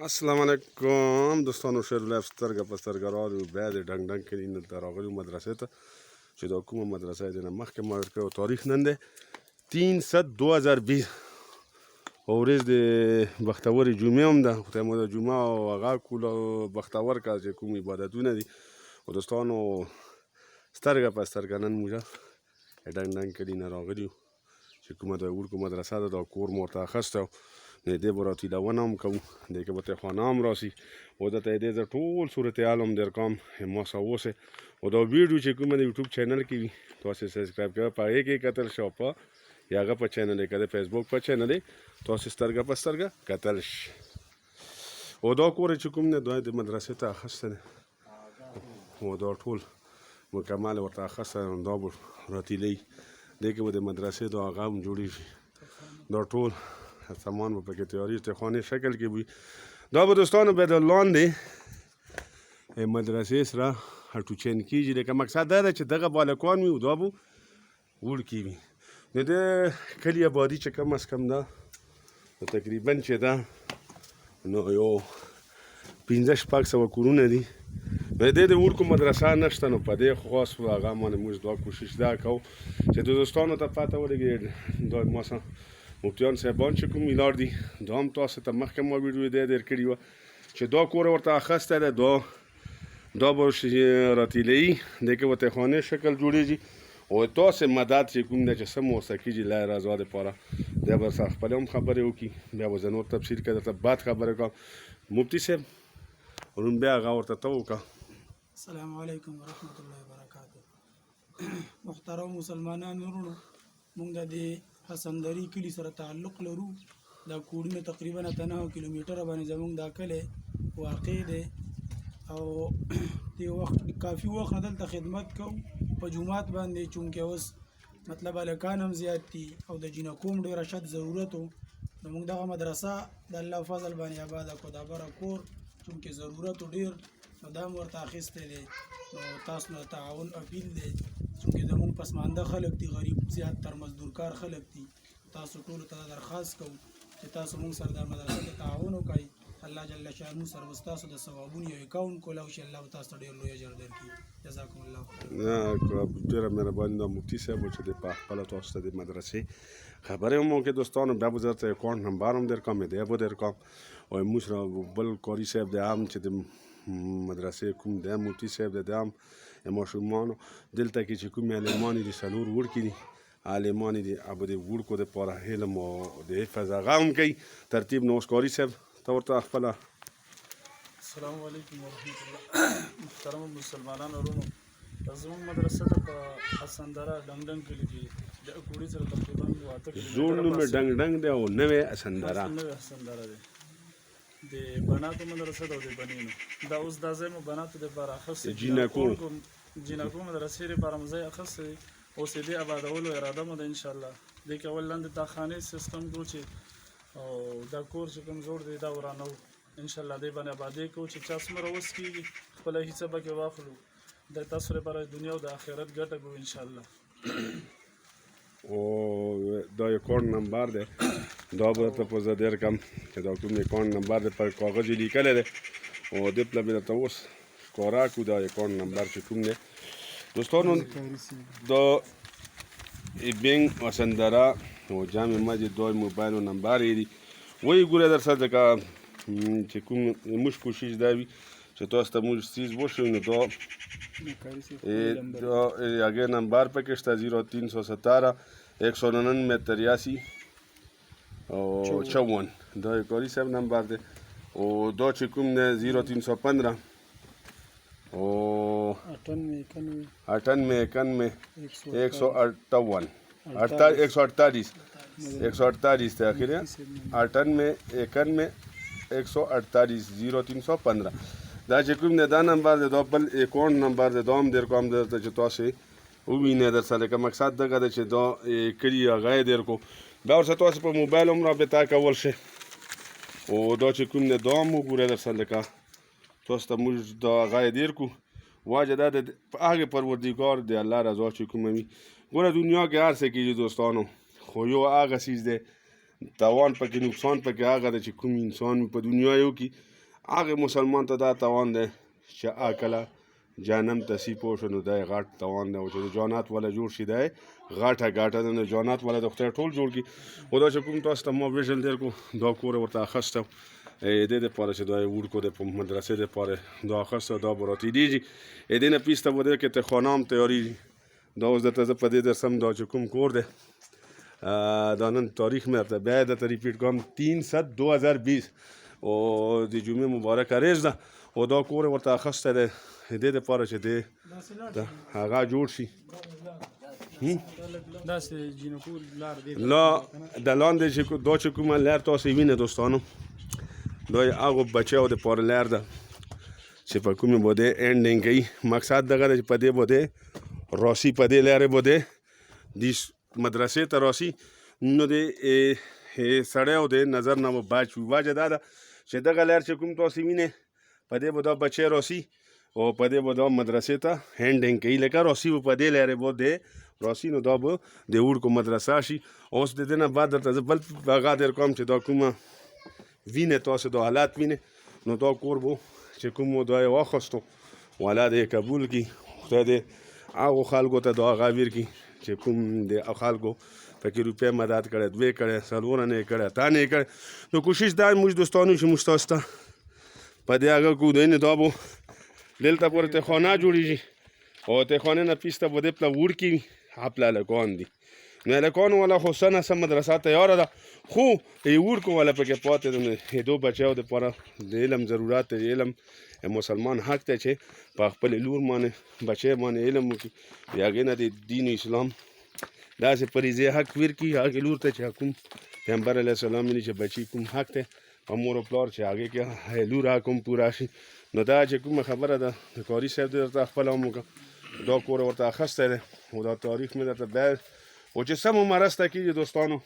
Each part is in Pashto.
السلام علیکم دوستانو، شیر لایف سترګه په سترګه راغلو. بیا د ډنګ ډنګ کلي نه ته راغلو مدرسې ته، چې دا کومه مدرسه یې د نه مخکې ما ورکړی او تاریخ نن دی 3/7/2020 او ورځ د بختورې جمعې هم ده. خدای مو د جمعه او هغه کول بختور کړه چې کوم عبادتونه دي. او دوستانو سترګه په سترګه نن موږ ډنګ ډنګ کلي نه راغلي یو، چې کومه د وړکو مدرسه ده. دا کور مو ورته اخیستی نه دې به راتیلونه هم کوو، دې کې به تخوانه هم راسي او دته یې دې زه ټول صورتحال هم در کوم ما سره اوسئ. او دا ویډیو چې کومه د یوټیوب چینل کې وي تاسې سبسکرایب کوئ، په هغې کې کتل شي، په یا هغه په چینل یې که د فیسبوک په چینل یې تاسې سترګه په سترګه کتل شي. او دا کور چې کوم دی دا د مدرسې ته اخیستی دی او دا ټول مکمل ورته اخیستی دی. دا به راتیلوي، دې کې به د مدرسې دا هغه هم جوړېږي، دا ټول سامان به پکې تیارېږي، د خانې شکل کې وي. دا به دوستانو بیا د لاندې مدرسې سره هټوچین کېږي. لکه مقصد دا ده چې دغه بالکان وي او دا به وړکي وي. د دې کلي آبادي چې کم از کم ده تقریبا چې ده نو یو 15-16 کورونه دي. د دې د وړکو مدرسه نشته، نو په دې خاص هغه باندې موږ دا کوشش دا کوو چې د دوستانو ته پته ولګي. دا ما سره مفتیان صاحبان چې کوم ولاړ دي دا هم تاسو ته مخکې ما ویډیو دی در کړې وه چې دا کور ورته اخیستی دی. دا به راتیلوي، دې کې به تخوانې شکل جوړېږي او تاسې مدد چې کوم دی چې څه مو ورسره کېږي لایې رضا دپاره دی به سره خپلې هم خبرې وکړي، بیا به زه نور تفصیل کړی درته بعد خبرې کوم. مفتي صاحب روم بیا هغه ورته ته وکړه. السلام علیکم ورحمت الله وبرکاته. محترم مسلمانان ورونو، موږ د دې حسندري کلي سره تعلق لرو. دا کورونه تقریبا 9 کیلومتره باندې زموږ دا کلی واقع دی او د وخت کافي وخت دلته خدمت کوو په جومات باندې، چونکې اوس مطلب هلکان هم زیات دي او د جینکو هم ډېره شد ضرورت و. نو موږ دغه مدرسه د الله فضل باندې آباده کړو، دا بره کور چونکې ضرورت و ډېر، نو دا هم ورته اخیستی دی. نو تاسو نه تعاون اپیل دی، چونکې زموږ پسمانده خلک دي، غریب زیات تر مزدورکار خلک دي. تاسو ټولو ته درخواست کوو چې تاسو موږ سره د مدرسې ته تعاون وکړئ. الله جل شانو سره به ستاسو د ثوابونو یو اکاونټ کولی شي، الله به تاسو ته ډېر لوی اجر درکړي. جزاکم الله خیر. ډېره مهرباني دا مفتي صاحب چې د په خپله تاسو ته د مدرسې خبرې هم وکړې. دوستانو بیا به زه درته اکاونټ نمبر هم درکړم، دی به درکړم. او موږ سره بل کاري صاحب دی هم چې د مدرسې کوم دی مفتي صاحب دی، دی هم د ماشومانو دلته کې چې کوم عالمان دي 4 وړکي دي عالمان دي، ابو د وړکو دپاره علم او د حفظ هغه هم کوي ترتیب. نو اوس کاري صاحب ته ورته خپله السلام علیکم ورحمت الله. محترم مسلمانان ورونو، زموږ مدرسه ته په حسندره ډنګ ډنګ کلي کې د کوړي سره تقریبا 8 زوړ نوم یې ډنګ ډنګ دی او نوې حسندره دی. د بناتو مدرسه ده او د بنینو دا اوس دا ځای مو بناتو دپاره اخیستی، جینکو مدرسې دپاره مو ځای اخیستی دی. اوس یې دې آبادولو اراده مو ده انشاءالله. دې کې اول لاندې دا خانې سیستم کړو چې او دا کور چې کوم زوړ دی دا ورانو انشاءالله دې باندې آبادۍ کوو چې چا څومره وس کېږي خپله هیڅه پکې واخلو، د تاسو لپاره دنیا او د آخرت ګټه کوو انشاءالله. او دا اکاونټ نمبر دی، دا به درته په زه درکړم چې دا کوم اکاونټ نمبر دی په کاغذ یې لیکلی دی او دې پله مې درته اوس ښکاره کړو دا اکاونټ نمبر چې کوم دی. دوستانو دا بینک حسندره او جامع مسجد دا موبایل نمبر یې دي. وایي ګوره در سره ځکه چې کوم موږ کوشش دا وي چې تاسو ته موږ څیز وښیو، نو دا هغې نمبر پکې شته 0317 199 او 54 دا یې کاري صاحب نمبر دی. او دا چې کوم دی 0315 او 98 158 148 تاخیر 98 158 0315 دا چې کوم دی دا نمبر دی. دا بل اکاونټ نمبر دی، دا هم در کوم درته چې تاسې ووینئ در سره. لکه مقصد دغه دی چې دا کلي هغه یې در کو، بیا ورسره تاسې په موبایل هم رابطه کول شئ. او دا چې کوم دی دا هم وګورئ در سره، لکه تاسو ته موږ دا هغه یې در کو. واجه دا د هغې پروردګار د الله رضا چې کومه وي. ګوره دنیا کې هر څه کېږي دوستانو، خو یو هغه څیز دی تاوان پکې نقصان پکې هغه ده چې کوم انسان په دنیا یو کې هغه مسلمان ته دا تاوان دی چې کله جهنم ته سی پوه شو نو دا یې غټ تاوان دی او چې د جانات والا جوړ شي دا یې غټه ده نو جانات والا د خدای ټول جوړ کړي خو دا چې کوم تاسو ته ما ویژن در کو دا کور ورته اخیسته د دې دپاره چې دا یې وړکو د په مدرسې دپاره دا اخیسته دا به راتېرېږي دې نه پیسته به دی کې تخانه هم تیارېږي دا اوس درته زه په دې درسم دا چې کوم کور دی دا نن تاریخ مې درته بیا درته ریپیټ کوم 3/7/2020 او د جمعې مبارکه ریز ده او دا کور ورته اخیستی دی د دې دپاره چې دی هغه جوړ شي لا د لاندې چې دا چې کومه لار تاسو یې وینئ دوستانو دا یې هغو بچیو دپاره لار ده چې په کومې به دی اینډینګ کوي مقصد دغه ده چې په دې به دی راسي په دې لارې به دی دې مدرسې ته راسي نو د سړی او د نظر نه به بچ وي وجه دا ده چې دغه لار چې کوم تاسو وینئ په دې به دا بچی راسي او په دې به دا مدرسې ته هینډینګ کوي لکه راسي به په دې لارې به دی راسي نو دا به د وړکو مدرسه شي اوس د دې نه بعد درته زه بل هغه در کوم چې دا کومه وینئ تاسو دا حالات وینئ نو دا کور به چې کوم دا یې واخیستو والا دې قبول کړي خدای دې هغو خلکو ته دا هغه ورکړي چې کوم د خلکو پکې روپۍ مدد کړی 2 کړی 4 نه یې کړی 3 نه یې کړی نو کوشش دا موږ دوستانو چې موږ تاسو ته په دې هغه کو دی نه دا به دلته پورې تخانه جوړېږي او تخانې نه پیسته به دې پله وړکي وي هپله هلکان دي نو هلکانو والا خو څه نه څه مدرسه تیاره ده خو وړکو والا پکې پاتې ده نو دو بچیو دپاره د علم ضرورت دی علم مسلمان حق دی چې په خپلې لور باندې بچی باندې علم وکړي د هغې نه د دین اسلام داسې فریضې حق ورکړي هغې لور ته چې کوم پیغمبر علیه السلام ویلي چې بچي کوم حق دی په مور او پلار چې هغې کې لور حق هم پوره شي نو دا چې کومه خبره ده د کاري صاحب دې درته خپله هم وکړه دا کور ورته اخیستی دی او دا تاریخ مې درته بیا او چې څه مو مرسته کېږي دوستانو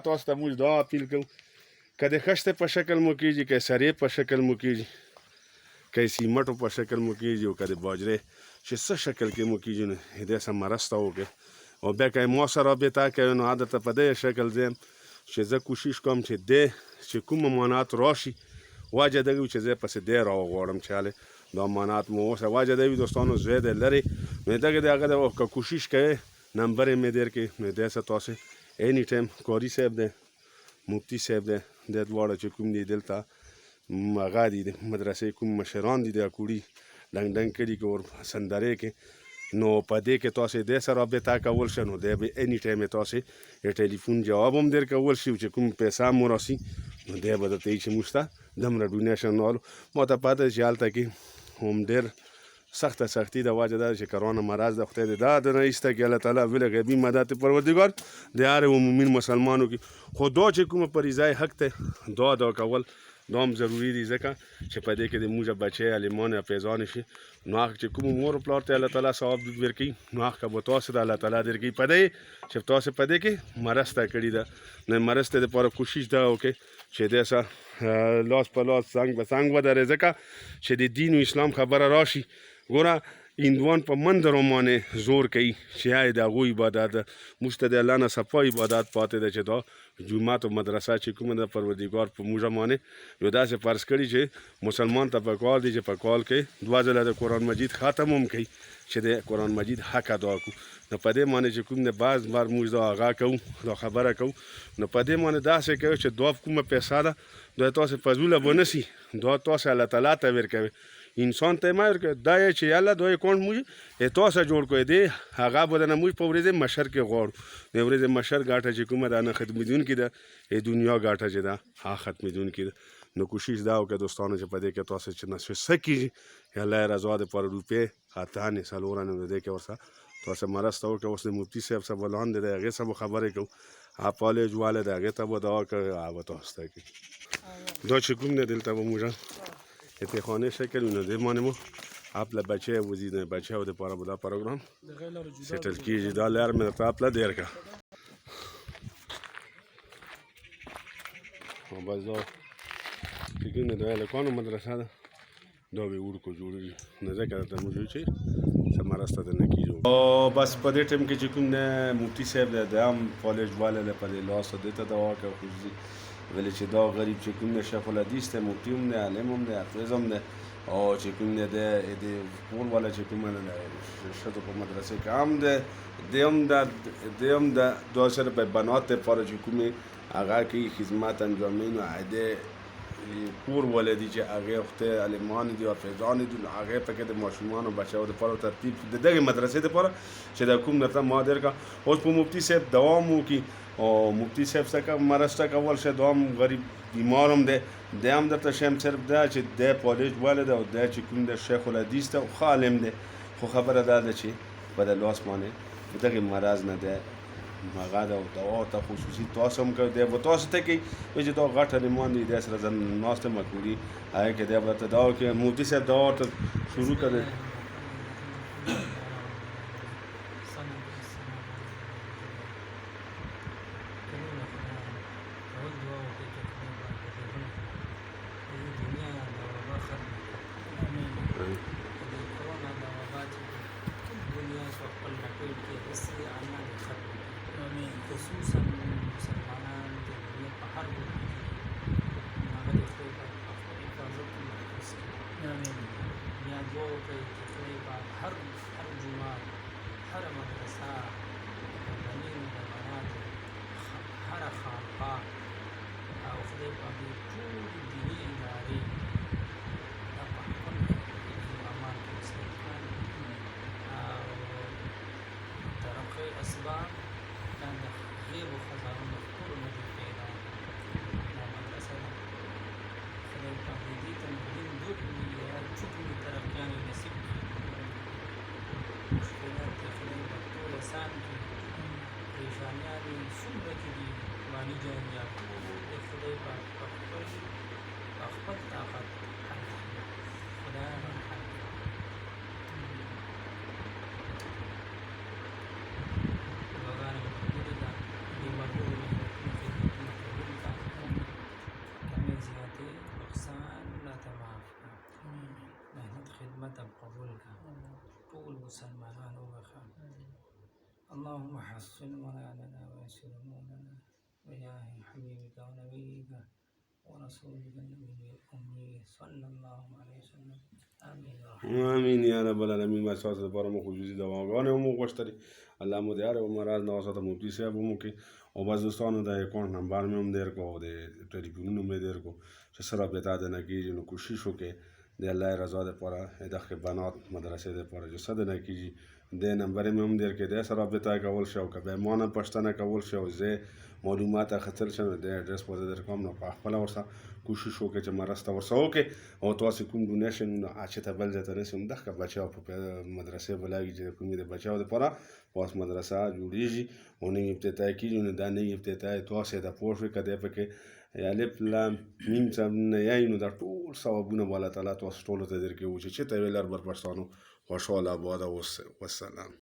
تاسو ته موږ دا اپیل کوو که د خښتې په شکل مو کېږي که سرې په شکل مو کېږي که سیمټو په شکل مو کېږي او که د باجرې چې څه شکل کې مو کېږي نو دې څه مرسته وکړئ او بیا که ما سره رابطه کوي نو درته په دې شکل ځم چې زه کوشش کوم چې دی چې کوم امانات راشي وجه دا وي چې زه پسې دی راوغواړم چې هلې دا امانات مو اوسه وجه دا وي دوستانو زوی دی لرې نو دغه د هغه که کوشش کوئ نمبر یې مې درکړي نو دی څه تاسې اینی ټایم کاري صاحب دی مفتي صاحب دی دا دواړه چې کوم دي دلته هغه دي د مدرسې کوم مشران دي د کوړي ډنګ ډنګ کړي که ور سندرې کې نو په دې کې تاسې دې سره رابطه کول شه نو دی به اینی ټایم یې تاسې د ټلیفون جواب هم درکول شي چې کوم پیسه هم ورسي نو دی به درته وایي چې موږ ته دومره ډونیشن راغلو ما ته پته چې هلته کې هم ډېر سخته سختي د وجه دا چې کرونا مرض د خدای دې دا نه ایسته کې الله تعالی ویل غیبي مدد پروردګار د هر مومن مسلمانو کې خو دا چې کومه فریضه حق ته دا کول دا هم ضروري دي ځکه چې په دې کې د موږ بچی عالمان حافظان شي نو هغه چې کوم مور او پلار ته الله تعالی ثواب ورکړي نو هغه به تاسو ته الله تعالی درکړي په دې چې تاسو په دې کې مرسته کړې ده نو مرسته لپاره کوشش دا وکړئ چې داسه لاس په لاس څنګ به څنګ ودرې ځکه چې د دین او اسلام خبره راشي ګوره هندوان په مندرو باندې زور کوي چې هغې د هغوی عبادت ده موږ ته د الله نه صفا عبادت پاتې ده چې دا جومات او مدرسه چې کومه ده پروردګار په موږ باندې یو داسې فرض کړي چې مسلمان ته پکار دی چې په کال کې 2 ځله د قرآن مجید ختم هم کوي چې د قرآن مجید حق ادا کړو نو په دې باندې چې کوم نه بعض بار موږ دا هغه کوو دا خبره کوو نو په دې باندې داسې کوي چې دا کومه پیسه ده دا تاسو فضوله به نه سي دا تاسو الله تعالی ته ورکوي انسان ته ما ورکوي دا یې چې الله دا اکاونټ موږ تاسو جوړ کړی دی هغه به نه موږ په ورځې مشر کې غواړو د ورځې مشر ګاټه چې کومه ده نه ختمېدونکې ده دنیا ګاټه چې ده هغه ختمېدونکې ده نو کوشش دا وکړه دوستانو چې په دې کې تاسو چې نه څه کېږي الله یې رضا دپاره روپۍ اتانې څلورانې د دې کې ورسره تاسو مرسته وکړه اوس د مفتي صاحب څه به لاندې دی هغې څه به خبرې کوو کالج والا دی هغې ته به دعا کوي هغه به تاسو ته کوي دا چې کوم دی دلته به موږ اتخانه شکل و نده مانمو اپلا بچه وزید بچه و ده پارا بودا پروگرام سیتل کیجی دا لیر میں تا اپلا دیر کا بس دا تکین ده الکانو مدرسه ده دا به اورکو جوړی نه ځکه ته موږ چې څه مرسته درنه کېږي او بس په دې ټایم کې چې کوم دی مفتي صاحب دی د هم کالج والا دی په دې لاس دې ته دعا کوي خصوصي ویلې چې دا غریب چې کوم دی شیخ الحدیث دی مفتي هم دی عالم هم دی حافظ هم دی او چې کوم دی د کور والا چې کوم دی ښځو په مدرسې کې هم دی د هم د دوه سره په بنات دپاره چې کومې هغه کوي خدمت انجاموي نو د کور ولدي چې هغې خدای عالمان دي حافظان دي نو هغې پکې د ماشومانو بچو دپاره ترتیب د دغې مدرسې دپاره چې دا کوم درته ما درکړه اوس په مفتي صاحب دوام وکړي او مفتي صاحب څخه مرسته کول شه دا هم غریب بیمار هم دی دی هم درته شیم صرف دا چې دی کالج والا دی او دی چې کوم دی شیخ الحدیث دی او ښه عالم دی خو خبره دا ده چې په د لاس باندې د دغې مرض نه دی هغه د دوا ته خصوصي تاسو هم کوي دی به تاسو ته کوي چې دا غټ عالمان دي دی سره زه ناست یم کوري هغې کې دی به ته دوا کوي مفتي صاحب دوا ورته شروع کړی خصوصا مسلمانان د دنیا په هر ګوټ کې هغه د خدای پاک په خپل حفاظت کې محفوظ کړي یا دعا وکړئ چې خدای پاک هر جومات هره مدرسه د بنینو د بناتو هره خانقاه او خدای پاک د ټولې دیني ادارې دا په خپل امان کې وساتي او ترقۍ اسباب كان غيب خزانة مذكور الذي فينا مدرسة خلال تقليدية بدين دول شكل ترقيان نسيب مشكلات خلال دكتور سان پریشانیان څومره چې دي مالي جنجال د خدای پاک په خپل طاقت حل خدای من حل مسلمان وبخان اللهم حسن منالنا ويسر امورنا وجاه حبيبك ونبيك ورسولك النبي الامي صلى الله عليه وسلم امين آمین یا رب العالمین ما تاسو لپاره مو خصوصي دعاګانې هم وغوښتلې الله مو د هر یو مرض نه وساته مفتي صاحب هم وکړي او بس دوستانو د اکاونټ نمبر مې هم درکړو او د ټلیفونونو مې درکړو چې څه رابطه درنه کېږي نو کوشش وکړئ د الله رضا دپاره دغه بنات مدرسې دپاره چې څه درنه کېږي د نمبر مې هم درکړی دی سره رابطه کول شي او که بیا ما نه پوښتنه کول شي او زه معلومات اخیستل شم د اډرس به زه درکوم نو په خپله ورسره کوشش وکړئ چې مرسته ورسره وکړئ او تاسو کوم ډونیشن چې ته بل ځای ته رسئ همدغه بچیو په مدرسې به لګي چې کومې د بچیو دپاره اوس مدرسه جوړېږي او نوې افتتاح کېږي نو دا نوې افتتاح تاسو یې د پوه شوئ که دی پکې الف لام میم څه یایي نو دا ټول ثوابونه به الله تعالی تاسو ټولو ته درکوي چې چېرته ویل هر بر پښتانو خوشحاله آباد اوسئ والسلام